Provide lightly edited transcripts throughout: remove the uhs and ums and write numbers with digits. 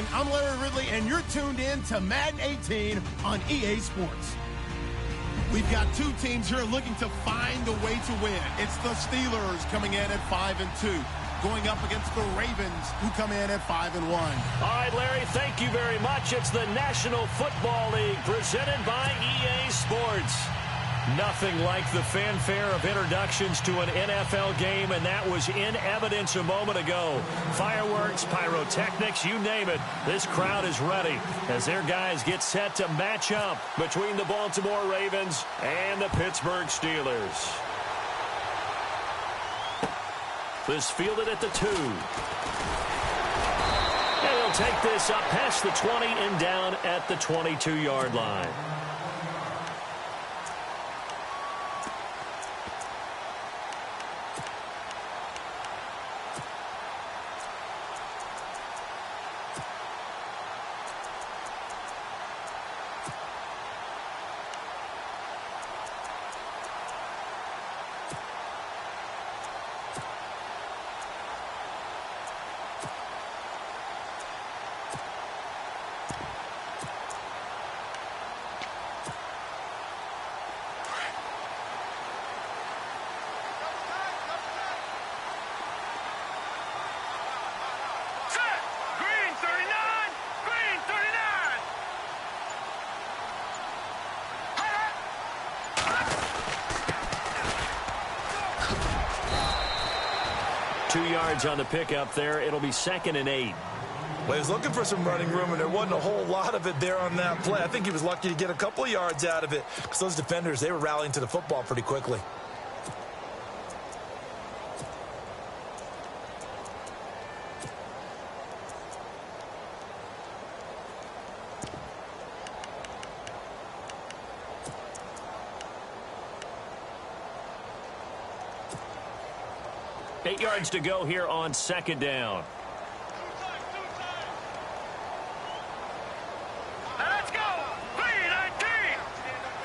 everyone. I'm Larry Ridley, and you're tuned in to Madden 18 on EA Sports. We've got two teams here looking to find a way to win. It's the Steelers coming in at 5-2, going up against the Ravens, who come in at 5-1. All right, Larry, thank you very much. It's the National Football League presented by EA Sports. Nothing like the fanfare of introductions to an NFL game, and that was in evidence a moment ago. Fireworks, pyrotechnics, you name it. This crowd is ready as their guys get set to match up between the Baltimore Ravens and the Pittsburgh Steelers. This fielded at the 2. And he'll take this up past the 20 and down at the 22-yard line. On the pickup there. It'll be 2nd and 8. Well, he was looking for some running room, and there wasn't a whole lot of it there on that play. I think he was lucky to get a couple of yards out of it because those defenders, they were rallying to the football pretty quickly. Eight yards to go here on 2nd down. Let's go! 3-19!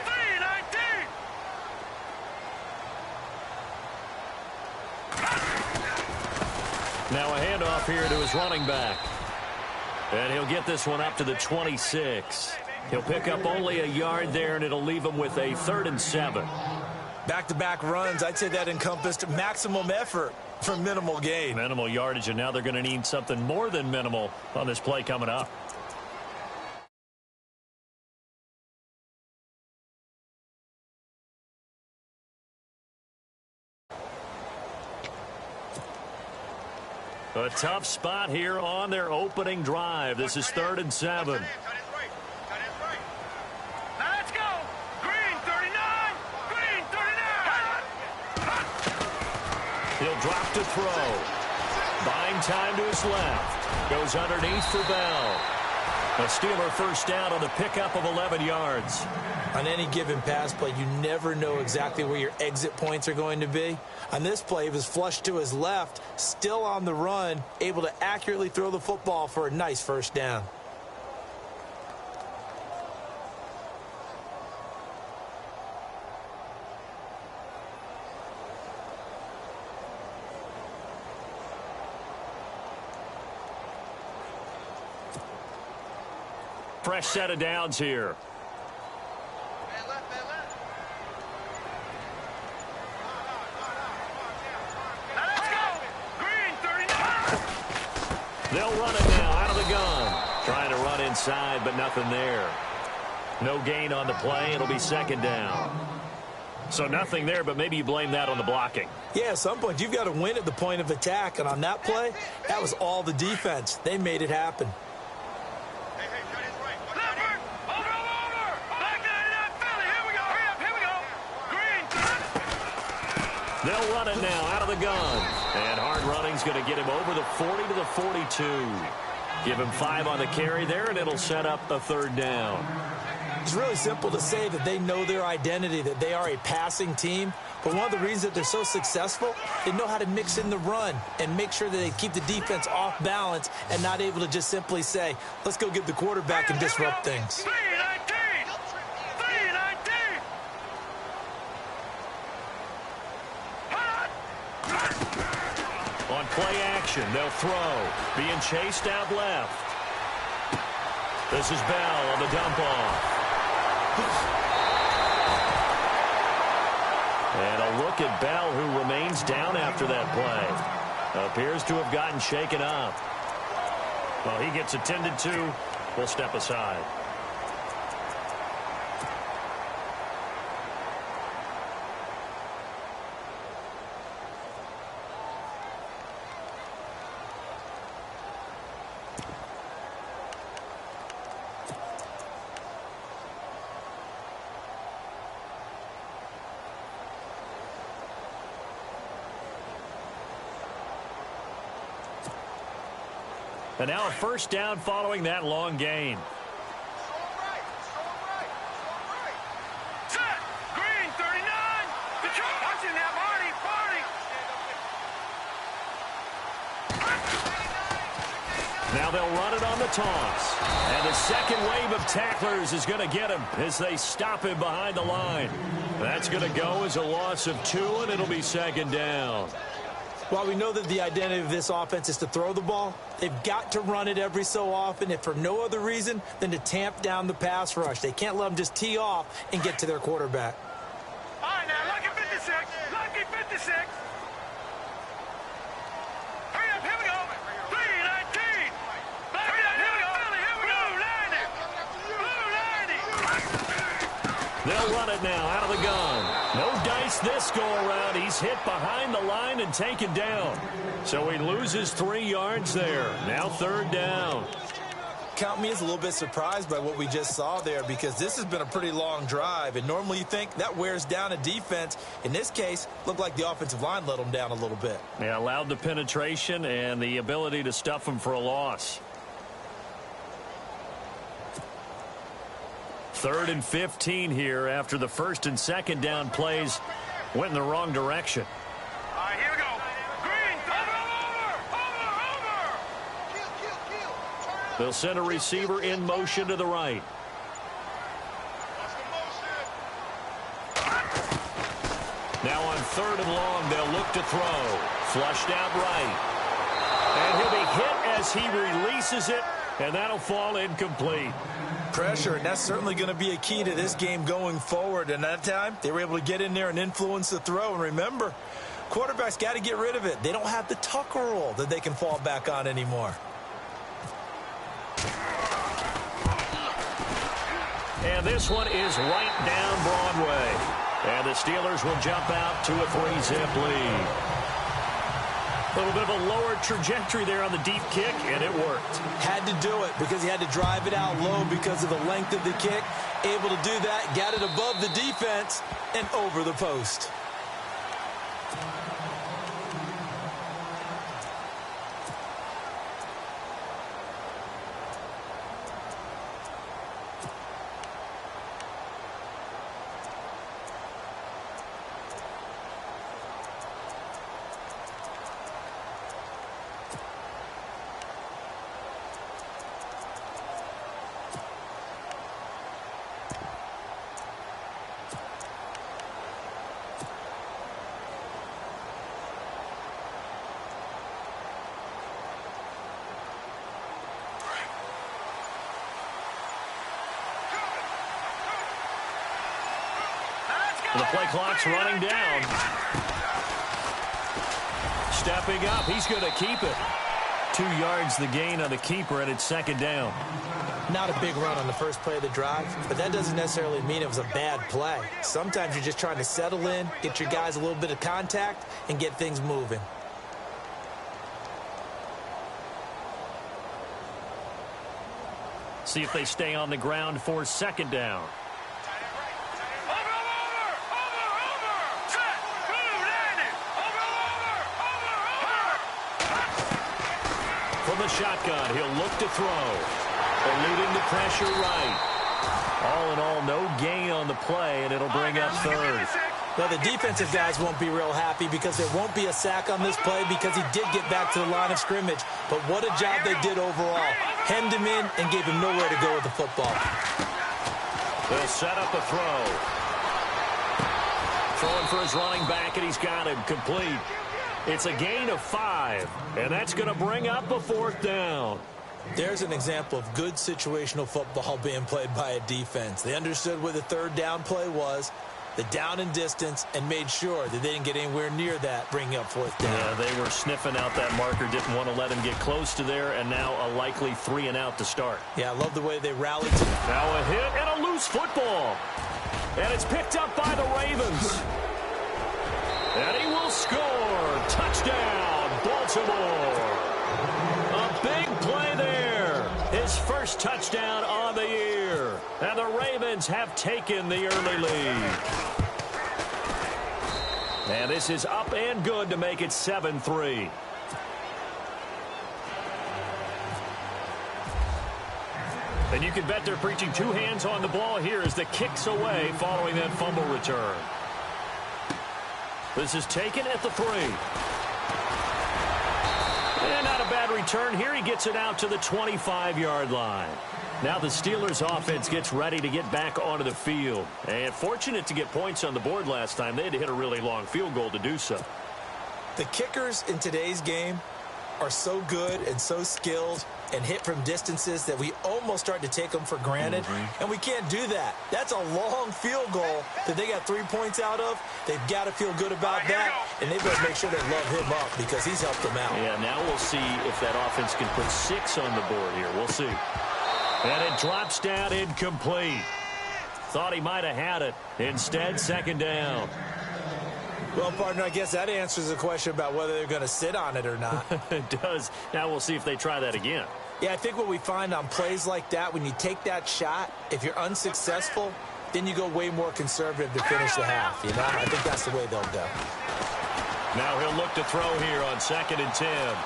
3-19! Now a handoff here to his running back. And he'll get this one up to the 26. He'll pick up only a yard there, and it'll leave him with a 3rd and 7. Back-to-back runs, I'd say that encompassed maximum effort for minimal gain. Minimal yardage, and now they're going to need something more than minimal on this play coming up. A tough spot here on their opening drive. This is 3rd and 7. Let's go! Green 39! Green 39! He'll drop to throw. Buying time to his left. Goes underneath for Bell. A Steeler first down on the pickup of 11 yards. On any given pass play, you never know exactly where your exit points are going to be. On this play, he was flushed to his left, still on the run, able to accurately throw the football for a nice first down. Fresh set of downs here. They'll run it now out of the gun. Trying to run inside, but nothing there. No gain on the play. It'll be 2nd down. So nothing there, but maybe you blame that on the blocking. Yeah, at some point, you've got to win at the point of attack. And on that play, that was all the defense. They made it happen. They'll run it now out of the gun. And hard running's going to get him over the 40 to the 42. Give him 5 on the carry there, and it'll set up a 3rd down. It's really simple to say that they know their identity, that they are a passing team. But one of the reasons that they're so successful, they know how to mix in the run and make sure that they keep the defense off balance and not able to just simply say, let's go get the quarterback and disrupt things. On play action, they'll throw. Being chased out left. This is Bell on the dump off. And a look at Bell, who remains down after that play. Appears to have gotten shaken up. Well, he gets attended to. We'll step aside. And now a first down following that long gain. Set. Green, 39. Detroit. Watching that, Marty. Now they'll run it on the toss. And the second wave of tacklers is going to get him as they stop him behind the line. That's going to go as a loss of 2, and it'll be second down. While we know that the identity of this offense is to throw the ball, they've got to run it every so often, if for no other reason than to tamp down the pass rush. They can't let them just tee off and get to their quarterback. All right, now, lucky 56. Lucky 56. Hurry up, here we go. 319. Hurry up, here we go. Here we go. Blue 90. Blue 90. They'll run it now out of the gun. No dice this go-around. He's hit behind the line and taken down. So he loses 3 yards there. Now third down. Count me as a little bit surprised by what we just saw there, because this has been a pretty long drive, and normally you think that wears down a defense. In this case, looked like the offensive line let them down a little bit. Yeah, allowed the penetration and the ability to stuff him for a loss. 3rd and 15 here after the first and second down plays went in the wrong direction. All right, here we go. Green, over. They'll send a receiver in motion to the right. Now on 3rd and long, they'll look to throw. Flushed out right. And he'll be hit as he releases it, and that'll fall incomplete. Pressure, and that's certainly going to be a key to this game going forward. And that time, they were able to get in there and influence the throw. And remember, quarterbacks got to get rid of it. They don't have the tucker roll that they can fall back on anymore. And this one is right down Broadway. And the Steelers will jump out to a 3-zip lead. A little bit of a lower trajectory there on the deep kick, and it worked. Had to do it because he had to drive it out low because of the length of the kick. Able to do that, got it above the defense and over the post. The play clock's running down. Stepping up, he's going to keep it. 2 yards the gain on the keeper, and it's second down. Not a big run on the first play of the drive, but that doesn't necessarily mean it was a bad play. Sometimes you're just trying to settle in, get your guys a little bit of contact, and get things moving. See if they stay on the ground for second down. From the shotgun, he'll look to throw. Eluding the pressure right. All in all, no gain on the play, and it'll bring up third. Well, the defensive guys won't be real happy because there won't be a sack on this play because he did get back to the line of scrimmage. But what a job they did overall. Hemmed him in and gave him nowhere to go with the football. They'll set up a throw. Throwing for his running back, and he's got him complete. It's a gain of 5, and that's going to bring up a fourth down. There's an example of good situational football being played by a defense. They understood where the third down play was, the down and distance, and made sure that they didn't get anywhere near that, bringing up fourth down. Yeah, they were sniffing out that marker, didn't want to let him get close to there, and now a likely 3 and out to start. Yeah, I love the way they rallied. Now a hit and a loose football. And it's picked up by the Ravens. And he will score. Touchdown, Baltimore. A big play there. His first touchdown on the year. And the Ravens have taken the early lead. And this is up and good to make it 7-3. And you can bet they're preaching 2 hands on the ball here as the kick's away following that fumble return. This is taken at the 3. And not a bad return here. He gets it out to the 25-yard line. Now the Steelers offense gets ready to get back onto the field. And fortunate to get points on the board last time. They had to hit a really long field goal to do so. The kickers in today's game are so good and so skilled and hit from distances that we almost start to take them for granted. And we can't do that. That's a long field goal that they got 3 points out of. They've got to feel good about that, and they've got to make sure they love him up because he's helped them out. Yeah, now we'll see if that offense can put 6 on the board here. We'll see. And it drops down incomplete. Thought he might have had it. Instead, second down. Well, partner, I guess that answers the question about whether they're going to sit on it or not. It does. Now we'll see if they try that again. Yeah, I think what we find on plays like that, when you take that shot, if you're unsuccessful, then you go way more conservative to finish the half. You know, I think that's the way they'll go. Now he'll look to throw here on 2nd and 10.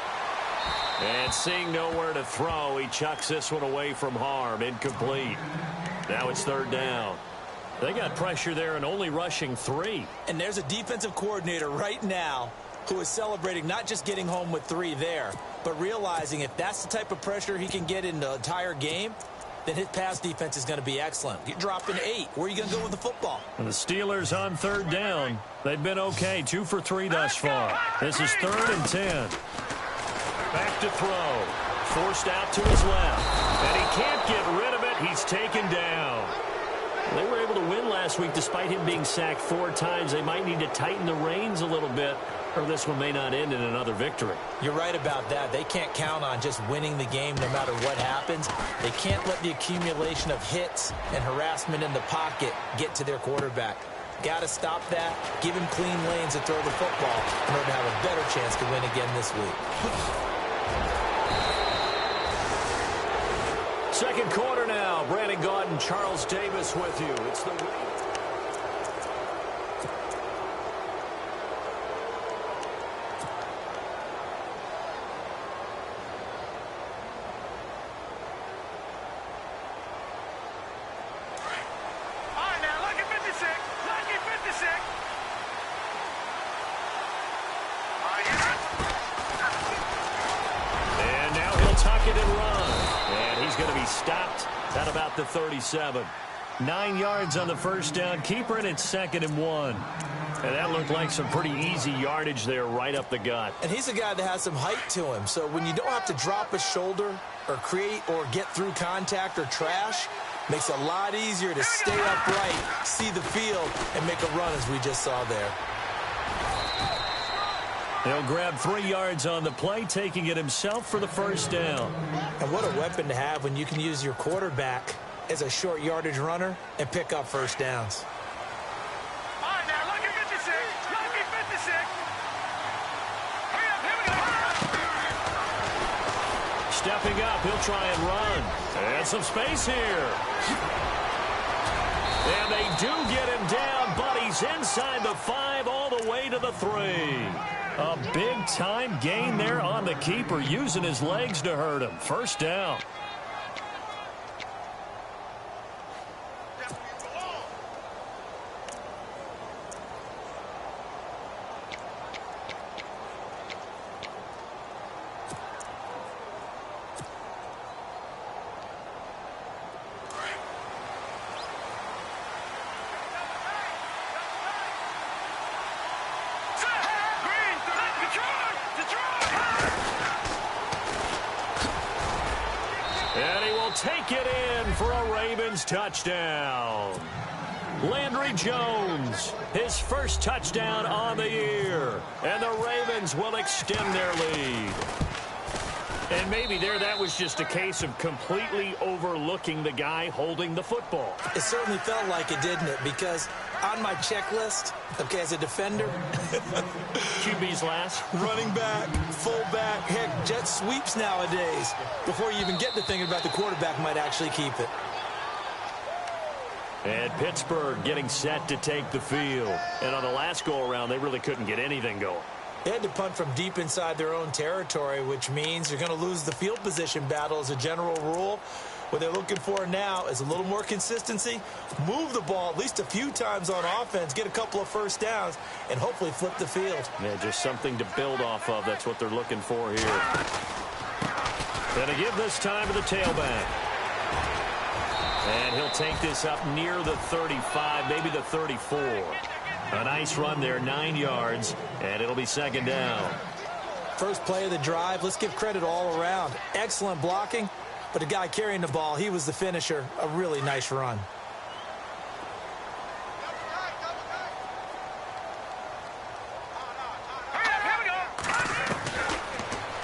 And seeing nowhere to throw, he chucks this one away from harm. Incomplete. Now it's 3rd down. They got pressure there and only rushing 3. And there's a defensive coordinator right now who is celebrating not just getting home with 3 there, but realizing if that's the type of pressure he can get in the entire game, then his pass defense is going to be excellent. You're dropping 8. Where are you going to go with the football? And the Steelers on 3rd down. They've been okay. 2 for 3 thus far. This is 3rd and 10. Back to throw. Forced out to his left. And he can't get rid of it. He's taken down. They were able to win last week despite him being sacked 4 times. They might need to tighten the reins a little bit, or this one may not end in another victory. You're right about that. They can't count on just winning the game no matter what happens. They can't let the accumulation of hits and harassment in the pocket get to their quarterback. Got to stop that, give him clean lanes to throw the football in order to have a better chance to win again this week. Second quarter now. Brandon Gaudin, Charles Davis with you. It's the Ravens. All right, now, lucky 56. Lucky 56. All right, And now he'll tuck it and run. And he's going to be stopped at about the 37. 9 yards on the first down. Keeper, and it's 2nd and 1. And that looked like some pretty easy yardage there right up the gut. And he's a guy that has some height to him. So when you don't have to drop a shoulder or create or get through contact or trash, makes it a lot easier to stay upright, see the field, and make a run as we just saw there. He'll grab 3 yards on the play, taking it himself for the first down. And what a weapon to have when you can use your quarterback as a short yardage runner and pick up first downs. all right, now, lucky 56. Lucky 56. Hurry up, here we go. Stepping up, he'll try and run. And some space here. And they do get him down, but he's inside the 5 all the way to the 3. A big-time gain there on the keeper, using his legs to hurt him. First down. for a Ravens touchdown. Landry Jones, his first touchdown on the year. And the Ravens will extend their lead. And maybe that was just a case of completely overlooking the guy holding the football. It certainly felt like it, didn't it? Because on my checklist, okay, as a defender, QB's last. running back, fullback, heck, jet sweeps nowadays. Before you even get to thinking about the quarterback might actually keep it. And Pittsburgh getting set to take the field. And on the last go-around, they really couldn't get anything going. They had to punt from deep inside their own territory, which means you're going to lose the field position battle as a general rule. What they're looking for now is a little more consistency, move the ball at least a few times on offense, get a couple of first downs, and hopefully flip the field. Yeah, just something to build off of. That's what they're looking for here. Going to give this time to the tailback. And he'll take this up near the 35, maybe the 34. A nice run there, 9 yards, and it'll be second down. First play of the drive, let's give credit all around. Excellent blocking, but the guy carrying the ball, he was the finisher. A really nice run.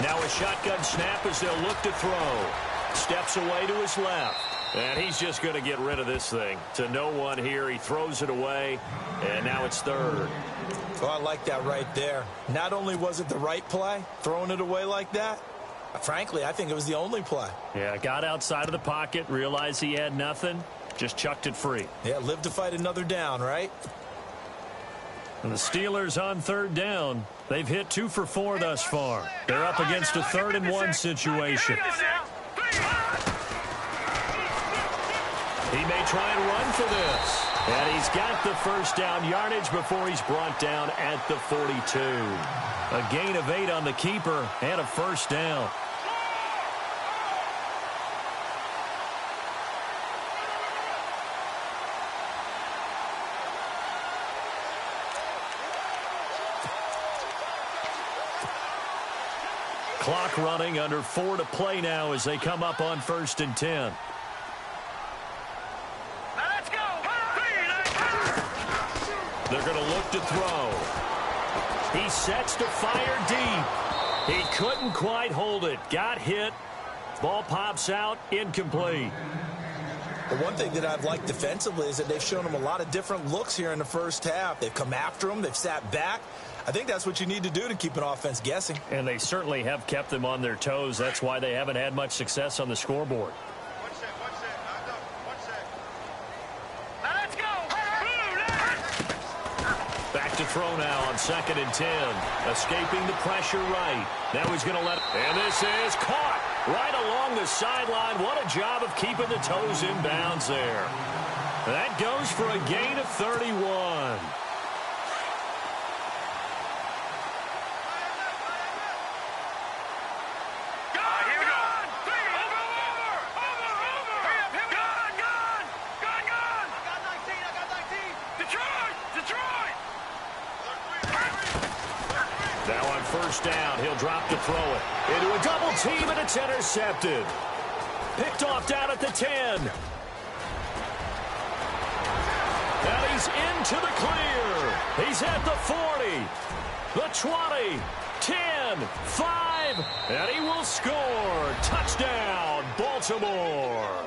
Now a shotgun snap as they'll look to throw. Steps away to his left. And he's just going to get rid of this thing. To no one here. He throws it away. And now it's third. Oh, I like that right there. Not only was it the right play, throwing it away like that, frankly, I think it was the only play. Yeah, got outside of the pocket, realized he had nothing, just chucked it free. Yeah, live to fight another down, right? And the Steelers on third down. They've hit 2 for 4 thus far. They're up against a 3rd-and-1 situation. He may try and run for this. And he's got the first down yardage before he's brought down at the 42. A gain of 8 on the keeper and a first down. Clock running, under 4 to play now as they come up on 1st and 10. They're going to look to throw. He sets to fire deep. He couldn't quite hold it. Got hit. Ball pops out. Incomplete. The one thing that I've liked defensively is that they've shown him a lot of different looks here in the first half. They've come after him. They've sat back. I think that's what you need to do to keep an offense guessing. And they certainly have kept them on their toes. That's why they haven't had much success on the scoreboard. Back to throw now on 2nd and 10. Escaping the pressure right. Now he's going to let... And this is caught right along the sideline. What a job of keeping the toes in bounds there. That goes for a gain of 31. Now on first down, he'll drop to throw it. Into a double team, and it's intercepted. Picked off down at the 10. And he's into the clear. He's at the 40, the 20, 10, 5, and he will score. Touchdown, Baltimore.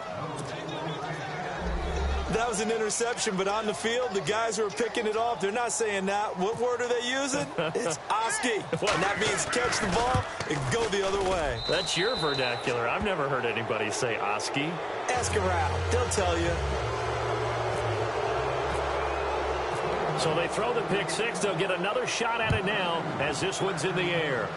That was an interception, but on the field, the guys who are picking it off, they're not saying that. What word are they using? It's Oski. And that means catch the ball and go the other way. That's your vernacular. I've never heard anybody say Oski. Ask around. They'll tell you. So they throw the pick six. They'll get another shot at it now as this one's in the air.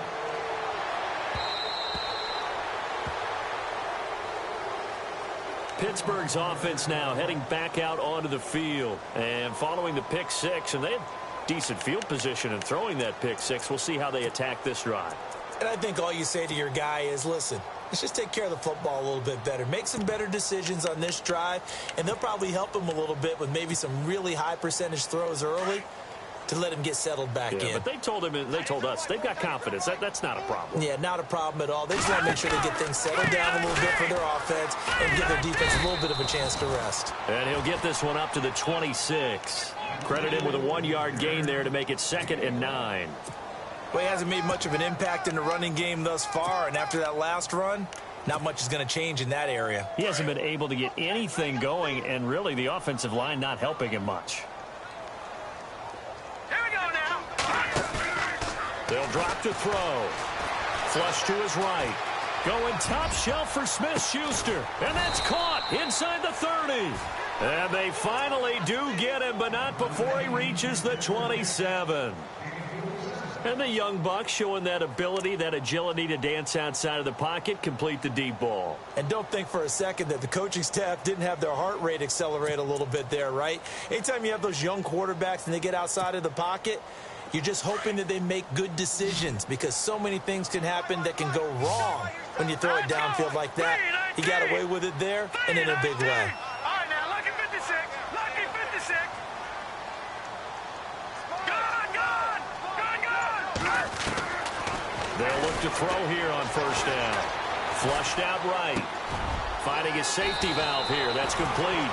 Pittsburgh's offense now heading back out onto the field and following the pick six, and they have decent field position in throwing that pick six. We'll see how they attack this drive. And I think all you say to your guy is, listen, let's just take care of the football a little bit better. Make some better decisions on this drive, and they'll probably help him a little bit with maybe some really high percentage throws early. to let him get settled back in. But they told us they've got confidence. That's not a problem. Yeah, not a problem at all. They just want to make sure they get things settled down a little bit for their offense and give their defense a little bit of a chance to rest. And he'll get this one up to the 26. Credit him with a 1-yard gain there to make it 2nd and 9. Well, he hasn't made much of an impact in the running game thus far, and after that last run, not much is going to change in that area. He hasn't been able to get anything going, and really the offensive line not helping him much. Here we go now. They'll drop to throw. Flush to his right. Going top shelf for Smith-Schuster. And that's caught inside the 30. And they finally do get him, but not before he reaches the 27. And the young buck showing that ability, that agility to dance outside of the pocket, complete the deep ball. And don't think for a second that the coaching staff didn't have their heart rate accelerate a little bit there, right? Anytime you have those young quarterbacks and they get outside of the pocket, you're just hoping that they make good decisions because so many things can happen that can go wrong when you throw it downfield like that. He got away with it there and in a big way. All right, now, lucky 56. Lucky 56. They'll look to throw here on first down. Flushed out right. Finding his safety valve here. That's complete.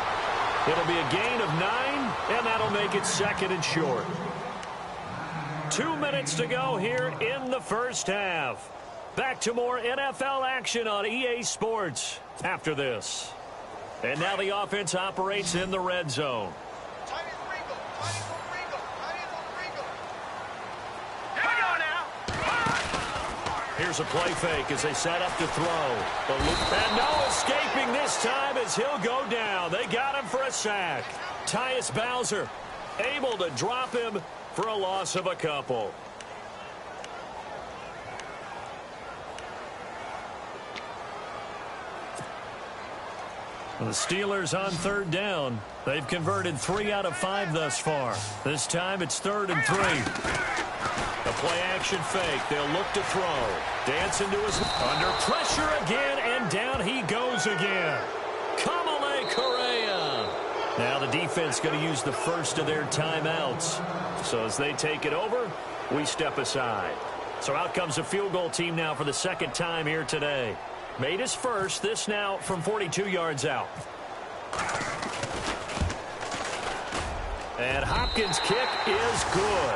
It'll be a gain of 9, and that'll make it 2nd and short. 2 minutes to go here in the first half. Back to more NFL action on EA Sports after this. And now the offense operates in the red zone. Here's a play fake as they set up to throw. And no escaping this time as he'll go down. They got him for a sack. Tyus Bowser able to drop him for a loss of a couple. The Steelers on 3rd down. They've converted 3 out of 5 thus far. This time it's 3rd and 3. A play-action fake. They'll look to throw. Dancing to his... Under pressure again, and down he goes again. Kamale Correa. Now the defense going to use the first of their timeouts. So as they take it over, we step aside. So out comes the field goal team now for the 2nd time here today. Made his first. This now from 42 yards out. And Hopkins' kick is good.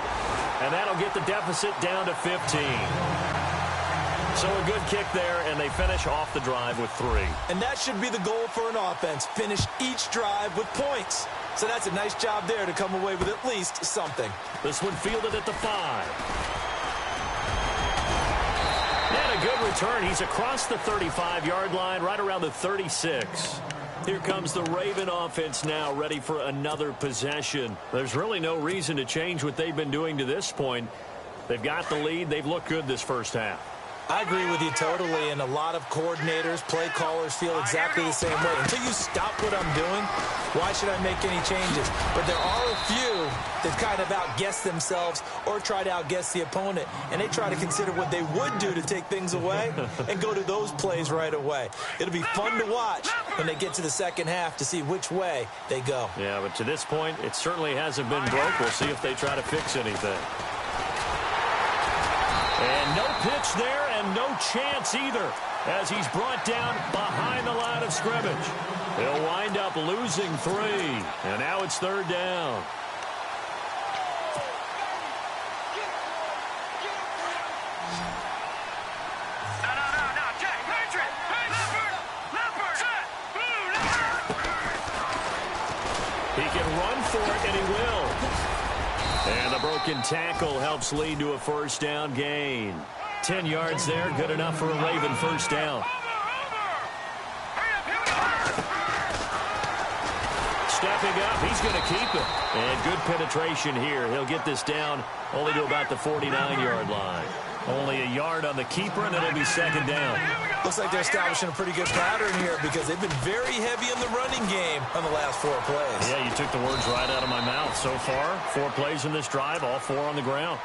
And that'll get the deficit down to 15. So a good kick there, and they finish off the drive with 3. And that should be the goal for an offense. Finish each drive with points. So that's a nice job there to come away with at least something. This one fielded at the 5. And a good return. He's across the 35-yard line, right around the 36. Here comes the Raven offense now, ready for another possession. There's really no reason to change what they've been doing to this point. They've got the lead. They've looked good this first half. I agree with you totally, and a lot of coordinators, play callers feel exactly the same way. Until you stop what I'm doing, why should I make any changes? But there are a few that kind of outguess themselves or try to outguess the opponent, and they try to consider what they would do to take things away and go to those plays right away. It'll be fun to watch when they get to the second half to see which way they go. Yeah, but to this point, it certainly hasn't been broke. We'll see if they try to fix anything. And no pitch there and no chance either as he's brought down behind the line of scrimmage. He'll wind up losing 3. And now it's 3rd down. No, Jack, Patrick, Leopard, set, blue, He can run for it, and he will. And the broken tackle helps lead to a first down gain. 10 yards there, good enough for a Raven first down. Stepping up, he's going to keep it. And good penetration here. He'll get this down only to about the 49-yard line. Only a yard on the keeper, and it'll be 2nd down. Looks like they're establishing a pretty good pattern here because they've been very heavy in the running game on the last 4 plays. Yeah, you took the words right out of my mouth. So far, 4 plays in this drive, all 4 on the ground.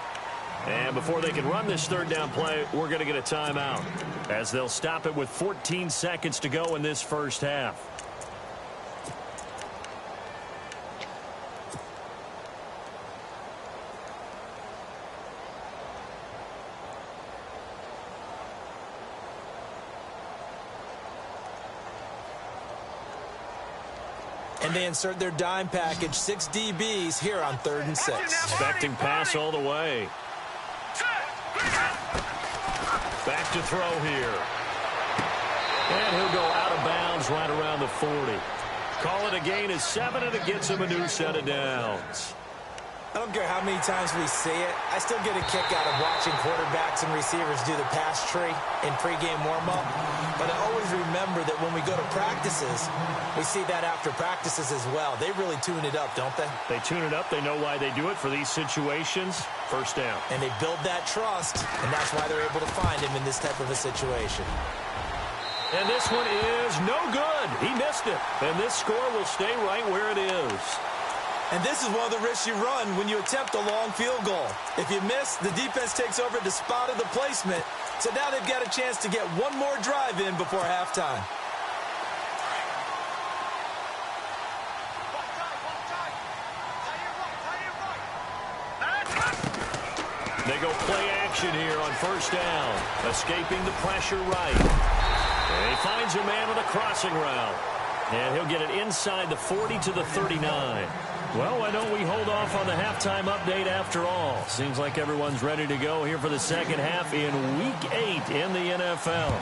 And before they can run this 3rd down play, we're going to get a timeout as they'll stop it with 14 seconds to go in this first half. And they insert their dime package, 6 DBs here on 3rd and 6. Expecting pass all the way. Back to throw here. And he'll go out of bounds right around the 40. Call it a gain of 7, and it gets him a new set of downs. I don't care how many times we see it. I still get a kick out of watching quarterbacks and receivers do the pass tree in pregame warm-up. But I always remember that when we go to practices, we see that after practices as well. They really tune it up, don't they? They tune it up. They know why they do it for these situations. First down. And they build that trust, and that's why they're able to find him in this type of a situation. And this one is no good. He missed it. And this score will stay right where it is. And this is one of the risks you run when you attempt a long field goal. If you miss, the defense takes over the spot of the placement. So now they've got a chance to get one more drive in before halftime. They go play action here on first down. Escaping the pressure right. And he finds a man on a crossing route. And he'll get it inside the 40 to the 39. Well, why don't we hold off on the halftime update after all? Seems like everyone's ready to go here for the second half in Week 8 in the NFL.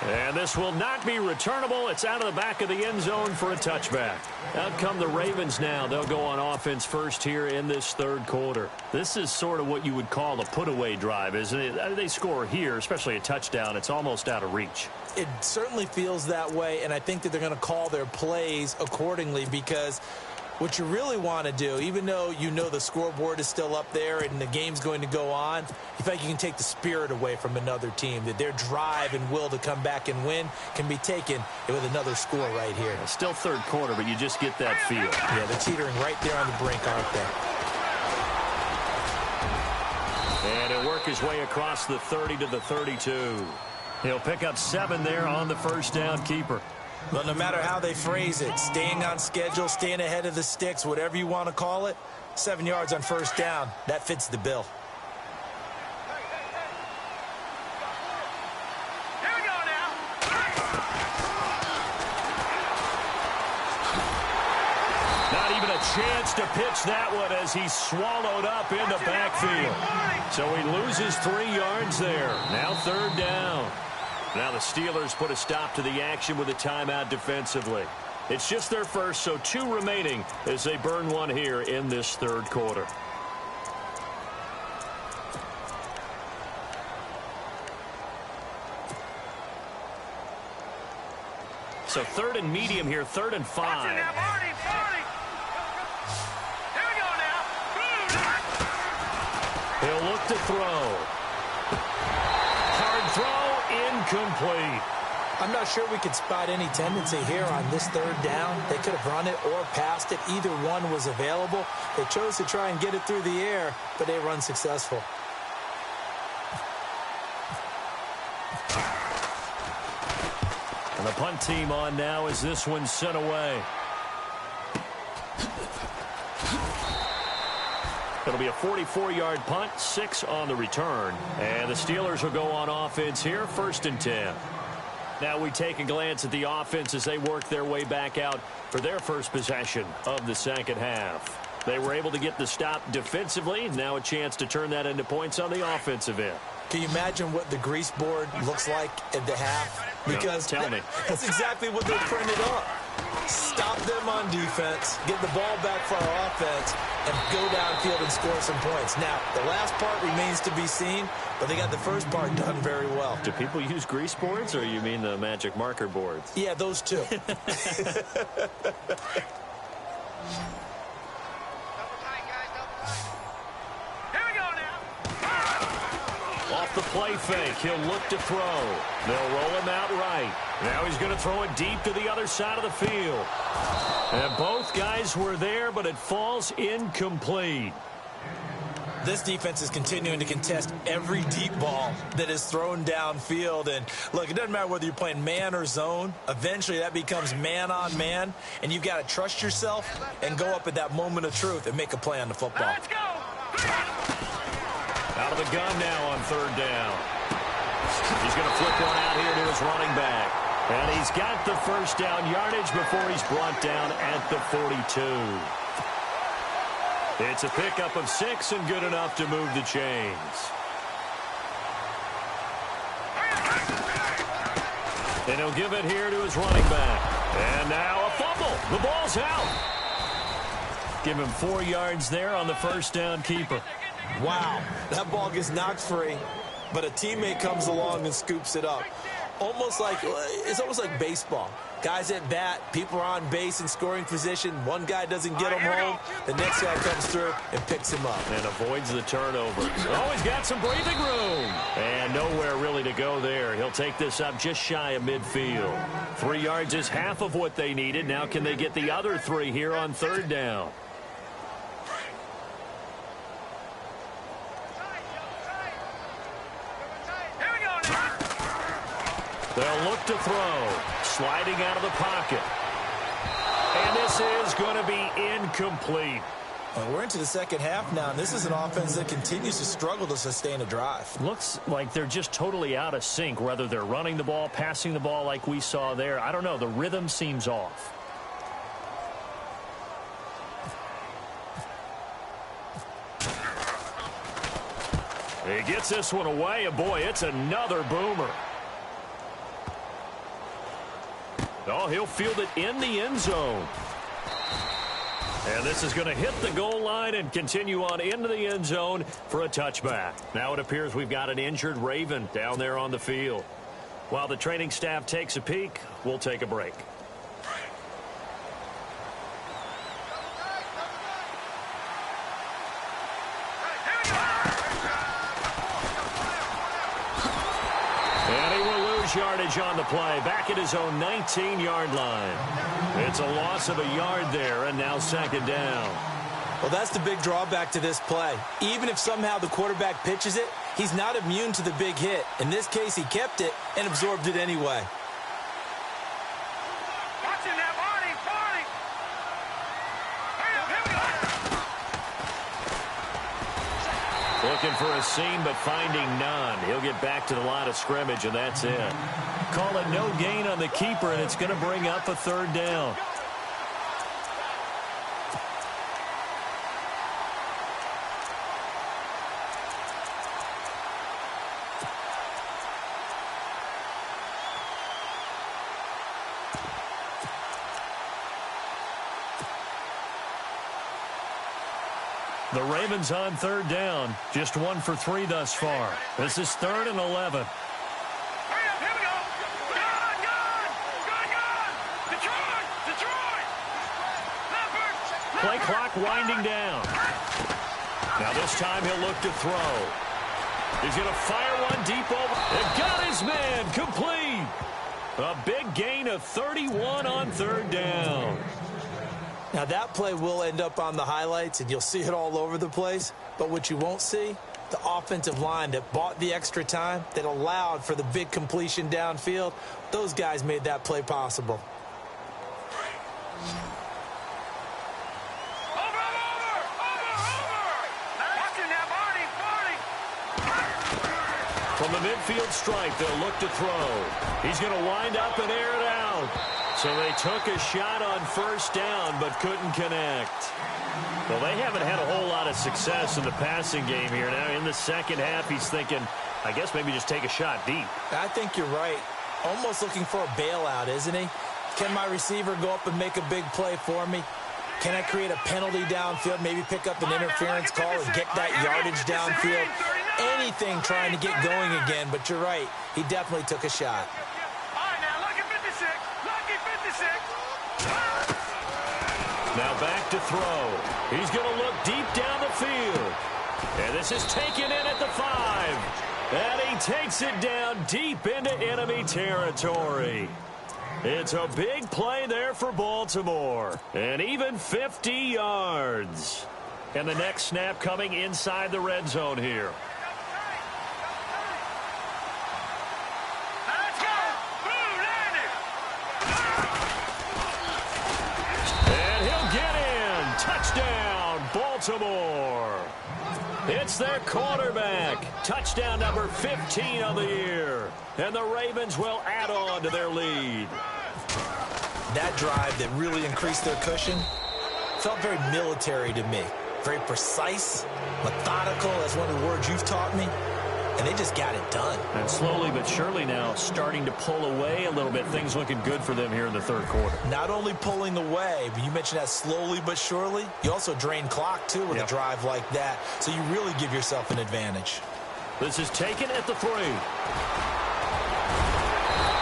And this will not be returnable. It's out of the back of the end zone for a touchback. Out come the Ravens now. They'll go on offense first here in this third quarter. This is sort of what you would call a put-away drive, isn't it? They score here, especially a touchdown. It's almost out of reach. It certainly feels that way, and I think that they're going to call their plays accordingly because what you really want to do, even though you know the scoreboard is still up there and the game's going to go on, you think you can take the spirit away from another team, that their drive and will to come back and win can be taken with another score right here. Still third quarter, but you just get that feel. Yeah, they're teetering right there on the brink, aren't they? And he'll work his way across the 30 to the 32. He'll pick up 7 there on the first down keeper. Well, no matter how they phrase it, staying on schedule, staying ahead of the sticks, whatever you want to call it, 7 yards on first down, that fits the bill. Here we go now. Not even a chance to pitch that one as he's swallowed up in the backfield. So he loses 3 yards there. Now third down. Now the Steelers put a stop to the action with a timeout defensively. It's just their first, so 2 remaining as they burn one here in this third quarter. So 3rd and medium here, 3rd and 5. Here we go now. He'll look to throw. Hard throw. Incomplete. I'm not sure we could spot any tendency here on this third down. They could have run it or passed it. Either one was available. They chose to try and get it through the air, but they run successful. And the punt team on now as this one's sent away. It'll be a 44-yard punt, 6 on the return. And the Steelers will go on offense here, 1st and 10. Now we take a glance at the offense as they work their way back out for their first possession of the second half. They were able to get the stop defensively. Now a chance to turn that into points on the offensive end. Can you imagine what the grease board looks like at the half? Because no, tell me. That's exactly what they printed up. Stop them on defense, get the ball back for our offense, and go downfield and score some points. Now, the last part remains to be seen, but they got the first part done very well. Do people use grease boards, or you mean the magic marker boards? Yeah, those two. Off the play fake, he'll look to throw. They'll roll him out right. Now he's going to throw it deep to the other side of the field. And both guys were there, but it falls incomplete. This defense is continuing to contest every deep ball that is thrown downfield. And look, it doesn't matter whether you're playing man or zone. Eventually that becomes man on man. And you've got to trust yourself and go up at that moment of truth and make a play on the football. Let's go. Out of the gun now on third down. He's going to flip one out here to his running back. And he's got the first down yardage before he's brought down at the 42. It's a pickup of 6 and good enough to move the chains. And he'll give it here to his running back. And now a fumble. The ball's out. Give him 4 yards there on the first down keeper. Wow, that ball gets knocked free, but a teammate comes along and scoops it up. It's almost like baseball. Guys at bat, people are on base in scoring position. One guy doesn't get him home. The next guy comes through and picks him up. And avoids the turnover. Oh, he's got some breathing room. And nowhere really to go there. He'll take this up just shy of midfield. 3 yards is half of what they needed. Now can they get the other 3 here on third down? They'll look to throw. Sliding out of the pocket. And this is going to be incomplete. Well, we're into the second half now, and this is an offense that continues to struggle to sustain a drive. Looks like they're just totally out of sync, whether they're running the ball, passing the ball like we saw there. I don't know. The rhythm seems off. He gets this one away, and boy, it's another boomer. Oh, he'll field it in the end zone. And this is going to hit the goal line and continue on into the end zone for a touchback. Now it appears we've got an injured Raven down there on the field. While the training staff takes a peek, we'll take a break. Yardage on the play, back at his own 19-yard line. It's a loss of a yard there, and now second down. Well, that's the big drawback to this play. Even if somehow the quarterback pitches it, he's not immune to the big hit. In this case, he kept it and absorbed it anyway. Watching that, Barney! Looking for a seam, but finding none. He'll get back to the line of scrimmage, and that's it. Call it no gain on the keeper, and it's going to bring up a third down. The Ravens on third down. Just 1 for 3 thus far. This is 3rd and 11. Hurry up, here we go. Gun. Detroit. Leopard. Play clock winding down. Now this time he'll look to throw. He's going to fire one deep over. And got his man complete. A big gain of 31 on third down. Now, that play will end up on the highlights, and you'll see it all over the place. But what you won't see, the offensive line that bought the extra time, that allowed for the big completion downfield, those guys made that play possible. Over. Watching that, Barney. From the midfield stripe, they'll look to throw. He's going to wind up and air it out. So they took a shot on first down, but couldn't connect. Well, they haven't had a whole lot of success in the passing game here. Now, in the second half, he's thinking, I guess maybe just take a shot deep. I think you're right. Almost looking for a bailout, isn't he? Can my receiver go up and make a big play for me? Can I create a penalty downfield, maybe pick up an interference call and get that yardage downfield? Anything trying to get going again, but you're right. He definitely took a shot. Now back to throw. He's going to look deep down the field. And this is taken in at the 5. And he takes it down deep into enemy territory. It's a big play there for Baltimore. And even 50 yards. And the next snap coming inside the red zone here. Touchdown, Baltimore. It's their quarterback. Touchdown number 15 on the year. And the Ravens will add on to their lead. That drive that really increased their cushion felt very military to me. Very precise, methodical, that's one of the words you've taught me. And they just got it done. And slowly but surely now starting to pull away a little bit. Things looking good for them here in the third quarter. Not only pulling away, but you mentioned that slowly but surely. You also drain clock, too, with a drive like that. So you really give yourself an advantage. This is taken at the 3.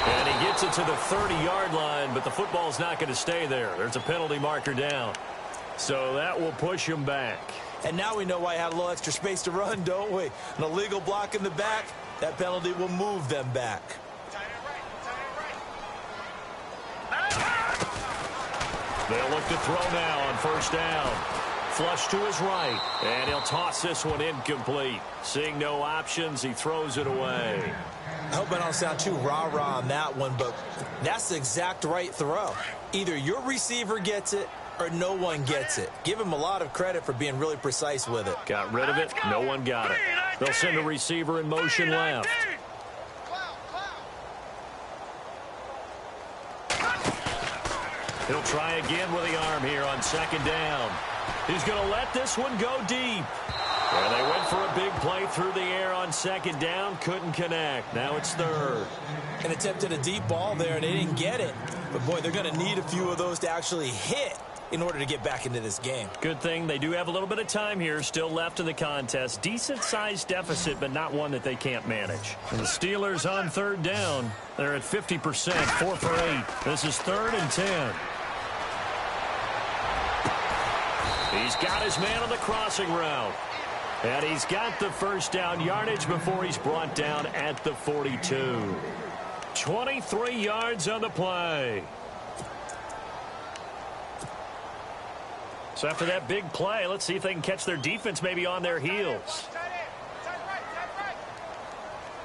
And he gets it to the 30-yard line, but the football's not going to stay there. There's a penalty marker down. So that will push him back. And now we know why he had a little extra space to run, don't we? An illegal block in the back, that penalty will move them back. They'll look to throw now on first down. Flush to his right, and he'll toss this one incomplete. Seeing no options, he throws it away. I hope I don't sound too rah-rah on that one, but that's the exact right throw. Either your receiver gets it or no one gets it. Give him a lot of credit for being really precise with it. Got rid of it. No one got it. They'll send a receiver in motion left. He'll try again with the arm here on second down. He's going to let this one go deep. And they went for a big play through the air on second down. Couldn't connect. Now it's third. And attempted a deep ball there, and they didn't get it. But, boy, they're going to need a few of those to actually hit in order to get back into this game. Good thing they do have a little bit of time here still left in the contest. Decent-sized deficit, but not one that they can't manage. And the Steelers on third down. They're at 50%, 4 for 8. This is 3rd and 10. He's got his man on the crossing route. And he's got the first down yardage before he's brought down at the 42. 23 yards on the play. So after that big play, let's see if they can catch their defense maybe on their heels.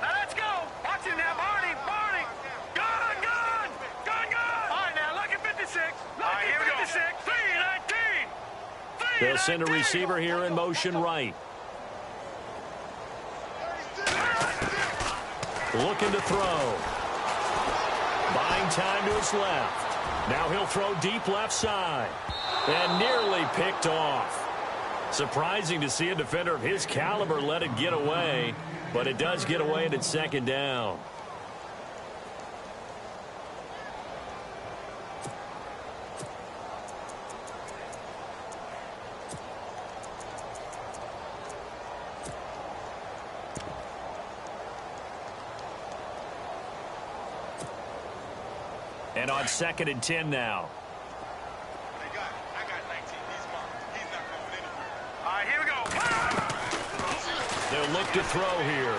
Now let's go. Watch him now, Barney. Gun. All right, now look at 56. Here we go. 3-19. They'll send a receiver here in motion right. Looking to throw. Buying time to his left. Now he'll throw deep left side. And nearly picked off. Surprising to see a defender of his caliber let it get away. But it does get away and it's second down. And on 2nd and 10 now. They'll look to throw here.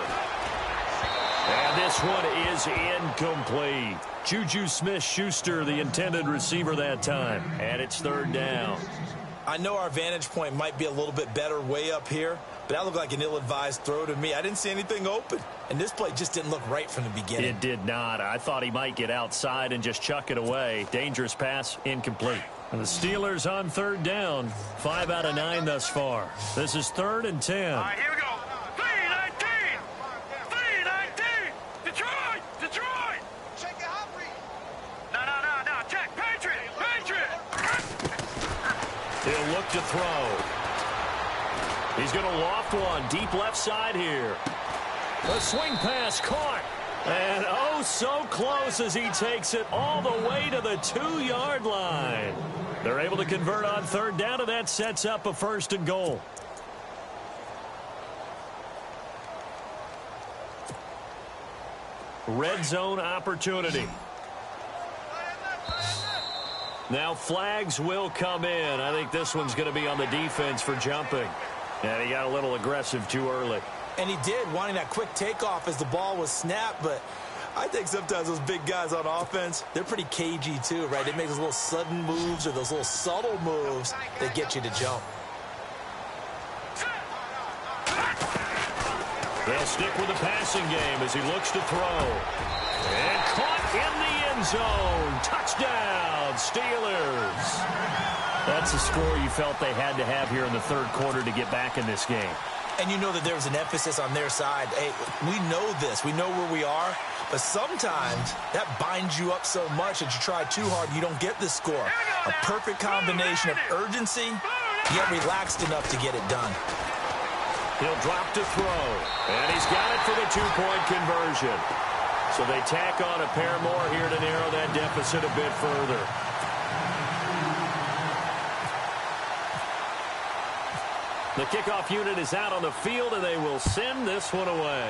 And this one is incomplete. Juju Smith-Schuster, the intended receiver that time. And it's 3rd down. I know our vantage point might be a little bit better way up here, but that looked like an ill-advised throw to me. I didn't see anything open, and this play just didn't look right from the beginning. It did not. I thought he might get outside and just chuck it away. Dangerous pass, incomplete. And the Steelers on 3rd down, 5 out of 9 thus far. This is 3rd and 10. All right, here we go. 3-19. Detroit. Check it out, Reed. No. Check. Patriot. He'll look to throw. He's going to loft one deep left side here. A swing pass caught. And oh, so close as he takes it all the way to the 2-yard line. They're able to convert on 3rd down, and that sets up a 1st and goal. Red zone opportunity. Now flags will come in. I think this one's going to be on the defense for jumping. And he got a little aggressive too early. And he did, wanting that quick takeoff as the ball was snapped, but I think sometimes those big guys on offense, they're pretty cagey too, right? They make those little sudden moves or those little subtle moves that get you to jump. They'll stick with the passing game as he looks to throw. And caught in the end zone. Touchdown, Steelers. That's a score you felt they had to have here in the 3rd quarter to get back in this game. And you know that there's an emphasis on their side. Hey, we know this. We know where we are. But sometimes that binds you up so much that you try too hard, you don't get the score. A perfect combination of urgency, yet relaxed enough to get it done. He'll drop to throw. And he's got it for the two-point conversion. So they tack on a pair more here to narrow that deficit a bit further. The kickoff unit is out on the field, and they will send this one away.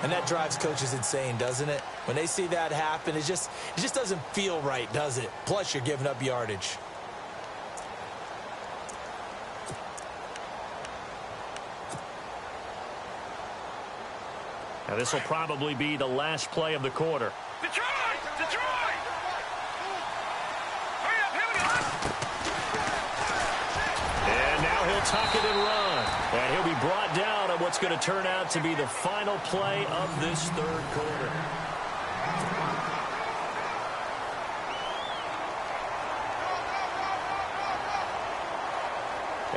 And that drives coaches insane, doesn't it? When they see that happen, it just doesn't feel right, does it? Plus, you're giving up yardage. Now, this will probably be the last play of the quarter. Detroit! Detroit! Hurry up, here we go! And now he'll tuck it and run. And he'll be brought down on what's going to turn out to be the final play of this third quarter.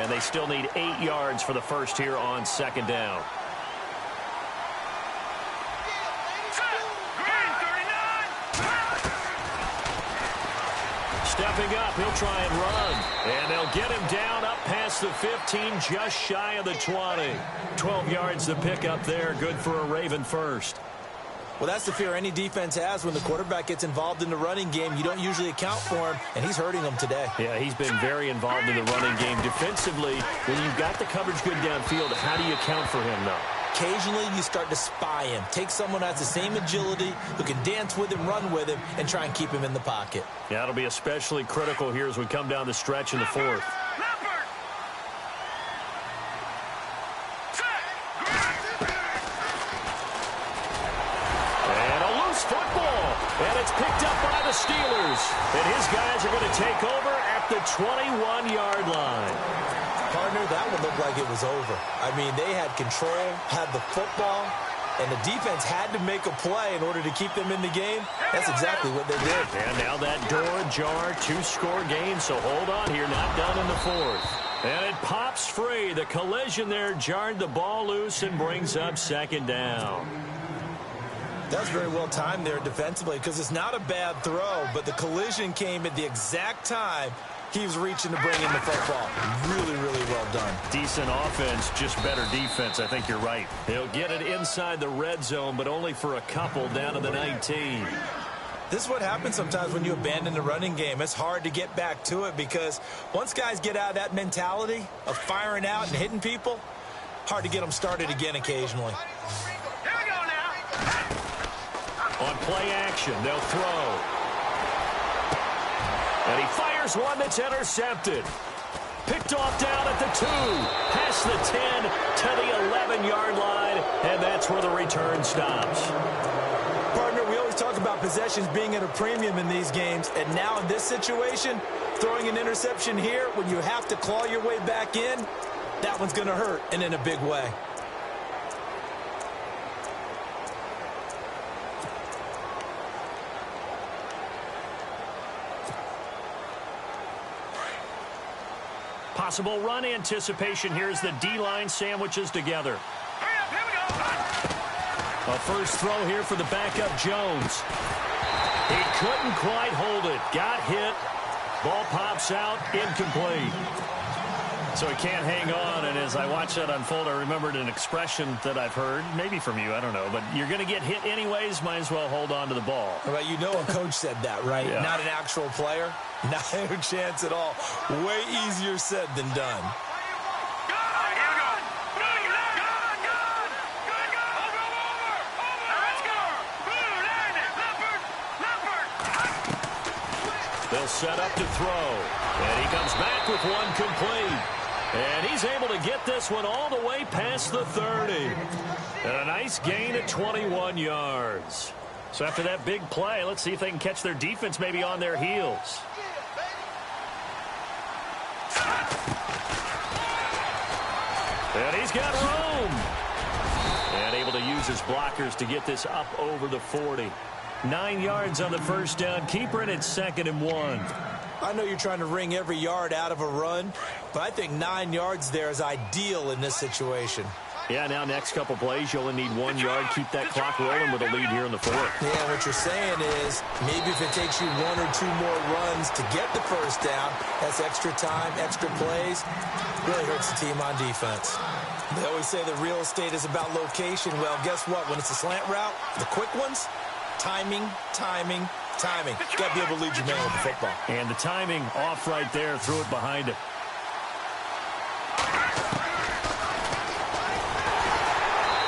And they still need 8 yards for the first here on second down. Stepping up, he'll try and run. And they'll get him down up past the 15, just shy of the 20. 12 yards to pick up there. Good for a Raven first. Well, that's the fear any defense has when the quarterback gets involved in the running game. You don't usually account for him, and he's hurting them today. Yeah, he's been very involved in the running game. Defensively, when you've got the coverage good downfield, how do you account for him, though? Occasionally, you start to spy him. Take someone who has the same agility, who can dance with him, run with him, and try and keep him in the pocket. Yeah, it'll be especially critical here as we come down the stretch in the fourth. And a loose football. And it's picked up by the Steelers. And his guys are going to take over at the 21-yard line. Partner, that one looked like it was over. I mean, they had control, had the football, and the defense had to make a play in order to keep them in the game. That's exactly what they did. And now that door ajar, 2-score game, so hold on here, not done in the fourth. And it pops free. The collision there jarred the ball loose and brings up second down. That was very well timed there defensively because it's not a bad throw, but the collision came at the exact time he was reaching to bring in the football. Really, really well done. Decent offense, just better defense. I think you're right. They'll get it inside the red zone, but only for a couple down to the 19. This is what happens sometimes when you abandon the running game. It's hard to get back to it because once guys get out of that mentality of firing out and hitting people, hard to get them started again occasionally. Here we go now. On play action, they'll throw. And he fires one that's intercepted. Picked off down at the 2, past the 10 to the 11-yard line, and that's where the return stops. Partner, we always talk about possessions being at a premium in these games, and now in this situation, throwing an interception here when you have to claw your way back in, that one's going to hurt, and in a big way. Possible run anticipation here as the D-line sandwiches together. Hurry up, here we go. A first throw here for the backup Jones. He couldn't quite hold it. Got hit. Ball pops out. Incomplete. So he can't hang on, and as I watch that unfold, I remembered an expression that I've heard, maybe from you, I don't know, but you're going to get hit anyways, might as well hold on to the ball. Well, you know a coach said that, right? Yeah. Not an actual player. Not a chance at all. Way easier said than done. They'll set up to throw, and he comes back with one complete. And he's able to get this one all the way past the 30. And a nice gain at 21 yards. So after that big play, let's see if they can catch their defense maybe on their heels. And he's got room. And able to use his blockers to get this up over the 40. 9 yards on the first down. Keeper, and it's 2nd and 1. I know you're trying to wring every yard out of a run, but I think 9 yards there is ideal in this situation. Yeah, now next couple plays, you only need 1 yard. Keep that clock rolling with a lead here in the 4th. Yeah, what you're saying is maybe if it takes you 1 or 2 more runs to get the first down, that's extra time, extra plays, really hurts the team on defense. They always say that real estate is about location. Well, guess what? When it's a slant route, the quick ones, timing, timing, timing. You got to be able to lead your man with the football. And the timing off right there. Threw it behind him.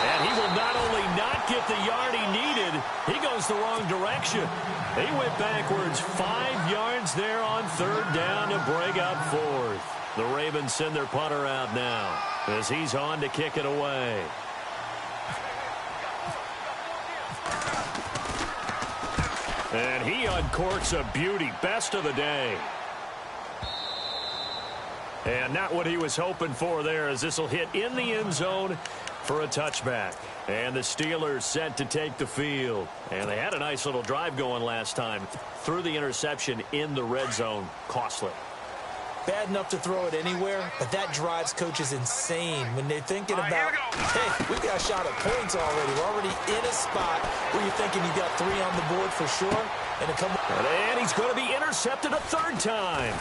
And he will not only not get the yard he needed, he goes the wrong direction. He went backwards 5 yards there on 3rd down to break up 4th. The Ravens send their punter out now as he's on to kick it away. And he uncorks a beauty. Best of the day. And not what he was hoping for there, as this will hit in the end zone for a touchback. And the Steelers set to take the field. And they had a nice little drive going last time. Threw the interception in the red zone. Costly. Bad enough to throw it anywhere, but that drives coaches insane when they're thinking about, hey, we've got a shot at points already. We're already in a spot where you're thinking you got 3 on the board for sure. And he's going to be intercepted a 3rd time.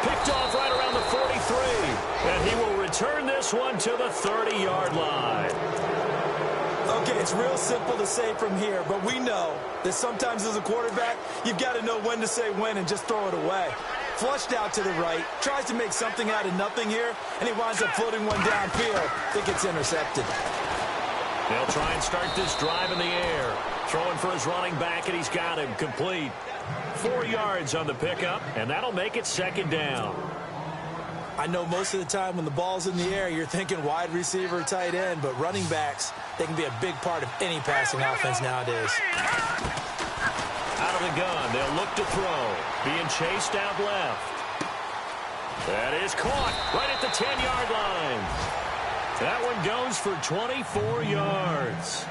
Picked off right around the 43. And he will return this one to the 30-yard line. Okay, it's real simple to say from here, but we know that sometimes as a quarterback, you've got to know when to say when and just throw it away. Flushed out to the right, tries to make something out of nothing here, and he winds up floating one downfield. I think it's intercepted. They'll try and start this drive in the air. Throwing for his running back, and he's got him complete. 4 yards on the pickup, and that'll make it 2nd down. I know most of the time when the ball's in the air, you're thinking wide receiver, tight end, but running backs, they can be a big part of any passing offense nowadays. Out of the gun, they'll look to throw. Being chased out left. That is caught right at the 10-yard line. That one goes for 24 yards.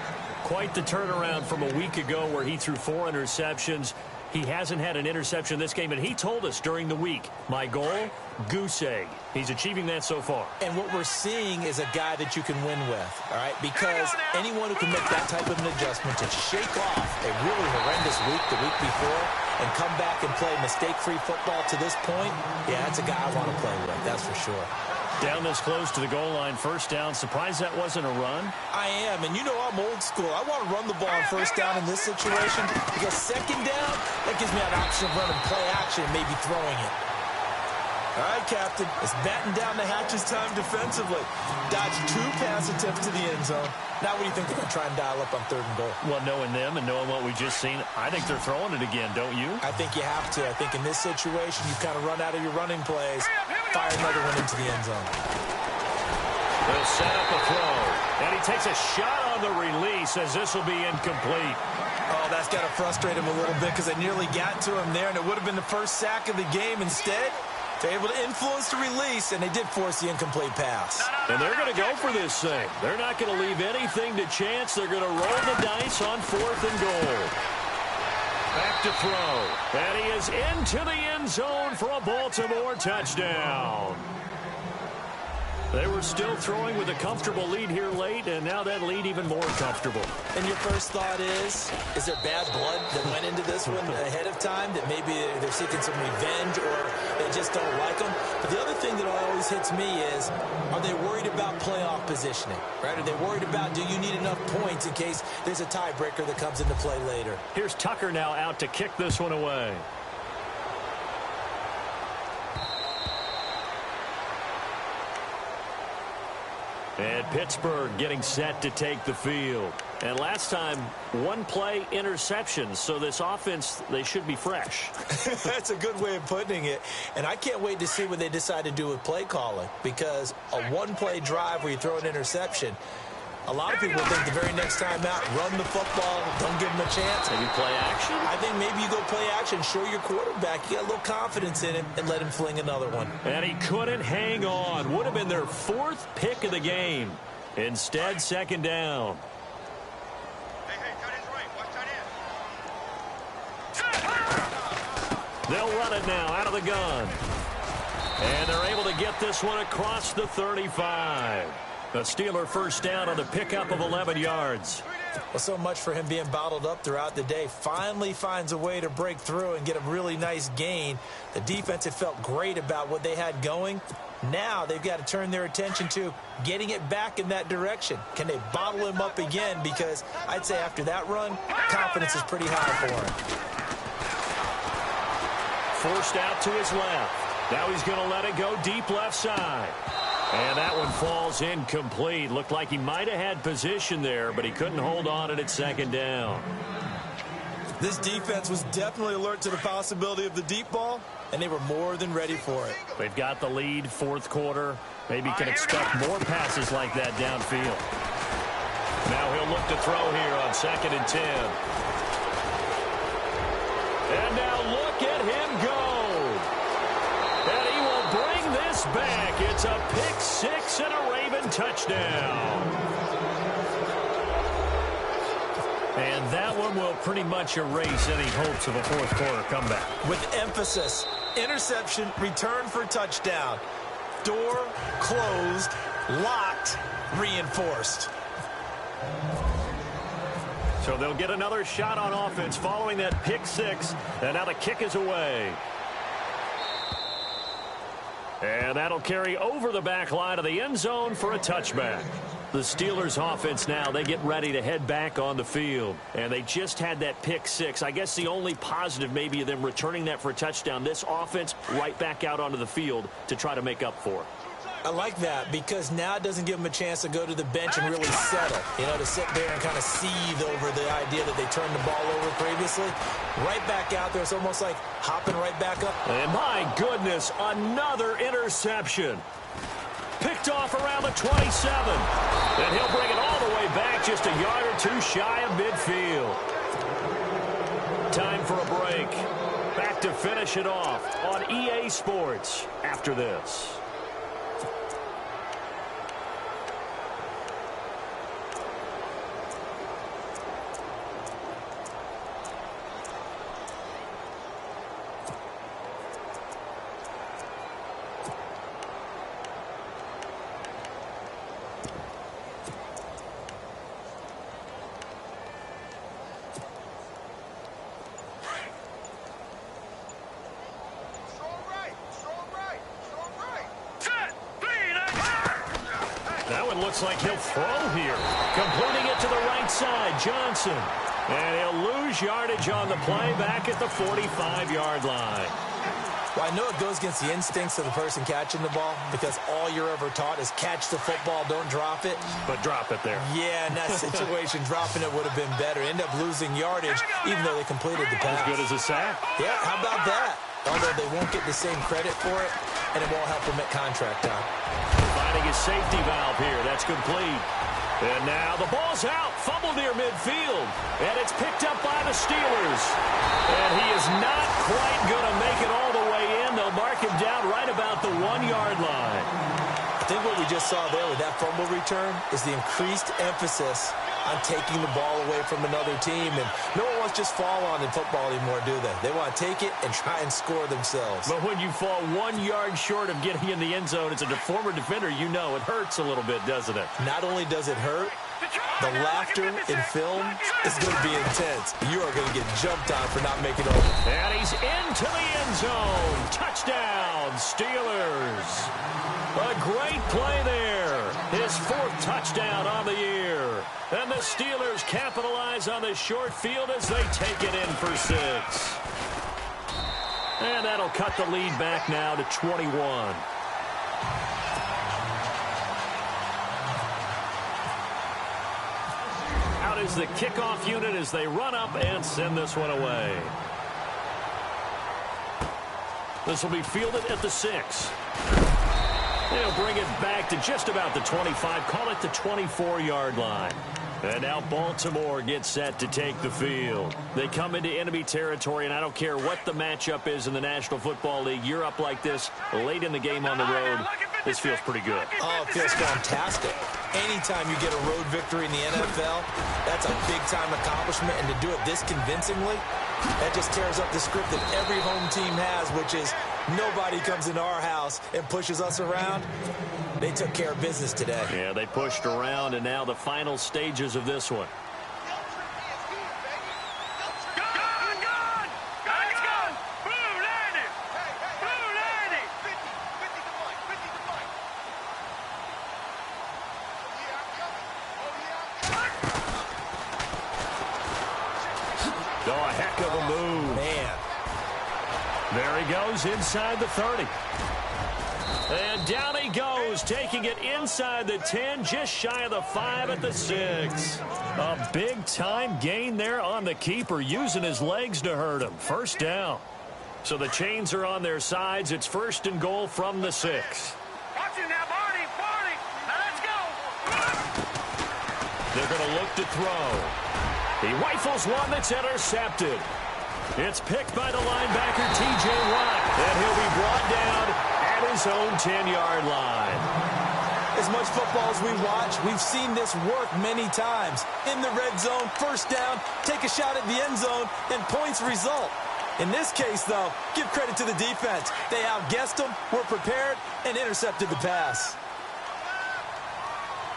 Quite the turnaround from a week ago where he threw 4 interceptions. He hasn't had an interception this game, and he told us during the week, my goal, goose egg. He's achieving that so far. And what we're seeing is a guy that you can win with, all right? Because anyone who can make that type of an adjustment to shake off a really horrendous week the week before and come back and play mistake-free football to this point, yeah, that's a guy I want to play with, that's for sure. Down this close to the goal line, 1st down. Surprised that wasn't a run? I am, and you know I'm old school. I want to run the ball on 1st down in this situation because 2nd down, that gives me an option of running play action and maybe throwing it. All right, Captain, it's batten down the hatches time defensively. Dodged 2 pass attempts to the end zone. Now what do you think they're going to try and dial up on 3rd and goal? Well, knowing them and knowing what we just seen, I think they're throwing it again, don't you? I think you have to. I think in this situation, you kind of run out of your running plays, fire another one into the end zone. They'll set up a throw, and he takes a shot on the release as this will be incomplete. Oh, that's got to frustrate him a little bit because they nearly got to him there, and it would have been the first sack of the game. Instead, they're able to influence the release, and they did force the incomplete pass. And they're going to go for this thing. They're not going to leave anything to chance. They're going to roll the dice on 4th and goal. Back to throw. And he is into the end zone for a Baltimore touchdown. They were still throwing with a comfortable lead here late, and now that lead even more comfortable. And your first thought is there bad blood that went into this one ahead of time, that maybe they're seeking some revenge or they just don't like them? But the other thing that always hits me is, are they worried about playoff positioning? Right? Are they worried about, do you need enough points in case there's a tiebreaker that comes into play later? Here's Tucker now out to kick this one away. And Pittsburgh getting set to take the field. And last time, 1-play interceptions. So this offense, they should be fresh. That's a good way of putting it. And I can't wait to see what they decide to do with play calling. Because a 1-play drive where you throw an interception, a lot of people think the very next time out, run the football, don't give them a chance. Maybe play action? I think maybe you go play action, show your quarterback you got a little confidence in him, and let him fling another one. And he couldn't hang on. Would have been their 4th pick of the game. Instead, 2nd down. They'll run it now out of the gun. And they're able to get this one across the 35. A Steeler first down on the pickup of 11 yards. Well, so much for him being bottled up throughout the day. Finally finds a way to break through and get a really nice gain. The defense had felt great about what they had going. Now they've got to turn their attention to getting it back in that direction. Can they bottle him up again? Because I'd say after that run, confidence is pretty high for him. Forced out to his left. Now he's going to let it go deep left side. And that one falls incomplete. Looked like he might have had position there, but he couldn't hold on at second down. This defense was definitely alert to the possibility of the deep ball, and they were more than ready for it. They've got the lead, fourth quarter. Maybe can expect more passes like that downfield. Now he'll look to throw here on 2nd and 10. And now look at him go. And he will bring this back. It's a pick six and a Raven touchdown. And that one will pretty much erase any hopes of a fourth quarter comeback. With emphasis, interception, return for touchdown. Door closed, locked, reinforced. So they'll get another shot on offense following that pick six. And now the kick is away. And that'll carry over the back line of the end zone for a touchback. The Steelers offense now, they get ready to head back on the field. And they just had that pick six. I guess the only positive maybe of them returning that for a touchdown. This offense right back out onto the field to try to make up for it. I like that because now it doesn't give them a chance to go to the bench and really settle. You know, to sit there and kind of seethe over the idea that they turned the ball over previously. Right back out there. It's almost like hopping right back up. And my goodness, another interception. Picked off around the 27. And he'll bring it all the way back just a yard or two shy of midfield. Time for a break. Back to finish it off on EA Sports after this. Looks like he'll throw here. Completing it to the right side, Johnson. And he'll lose yardage on the play back at the 45-yard line. Well, I know it goes against the instincts of the person catching the ball because all you're ever taught is catch the football, don't drop it. But drop it there. Yeah, in that situation, dropping it would have been better. End up losing yardage even though they completed the pass. As good as a sack. Yeah, how about that? Although they won't get the same credit for it, and it won't help them at contract time. Finding his safety valve here. That's complete. And now the ball's out. Fumble near midfield. And it's picked up by the Steelers. And he is not quite going to make it all the way in. They'll mark him down right about the 1-yard line. I think what we just saw there with that fumble return is the increased emphasis on taking the ball away from another team. And no one wants to just fall on in football anymore, do they? They want to take it and try and score themselves. But when you fall 1 yard short of getting in the end zone as a former defender, you know it hurts a little bit, doesn't it? Not only does it hurt, the laughter in film is going to be intense. You are going to get jumped on for not making over. And he's into the end zone. Touchdown, Steelers. A great play there. His fourth touchdown on the year. And the Steelers capitalize on this short field as they take it in for 6. And that'll cut the lead back now to 21. Out is the kickoff unit as they run up and send this one away. This will be fielded at the 6. They'll bring it back to just about the 25. Call it the 24-yard line. And now Baltimore gets set to take the field. They come into enemy territory, and I don't care what the matchup is in the National Football League. You're up like this late in the game on the road. This feels pretty good. Oh, it feels fantastic. Anytime you get a road victory in the NFL, that's a big-time accomplishment. And to do it this convincingly, That just tears up the script that every home team has, which is nobody comes into our house and pushes us around. They took care of business today. Yeah, they pushed around, and now the final stages of this one. Oh, a heck of a move. Man. There he goes inside the 30. And down he goes, taking it inside the 10, just shy of the 5 at the 6. A big-time gain there on the keeper, using his legs to hurt him. First down. So the chains are on their sides. It's 1st and goal from the 6. Watch it now, Barney. Barney. Now let's go. They're going to look to throw. He rifles one that's intercepted. It's picked by the linebacker, T.J. Watt. And he'll be brought down at his own 10-yard line. As much football as we watch, we've seen this work many times. In the red zone, first down, take a shot at the end zone, and points result. In this case, though, give credit to the defense. They outguessed them, were prepared, and intercepted the pass.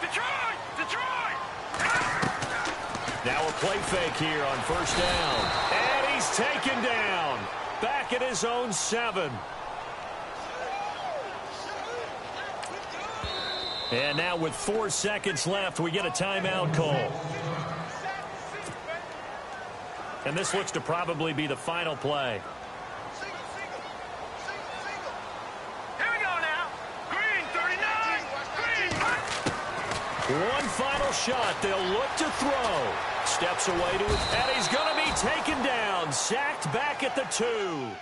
Detroit! Detroit! Now a play fake here on 1st down. And he's taken down. Back at his own 7. And now with 4 seconds left, we get a timeout call. And this looks to probably be the final play. Here we go now. Green, 39. Green. One final shot. They'll look to throw. Steps away to it. And he's going to be taken down. Sacked back at the 2.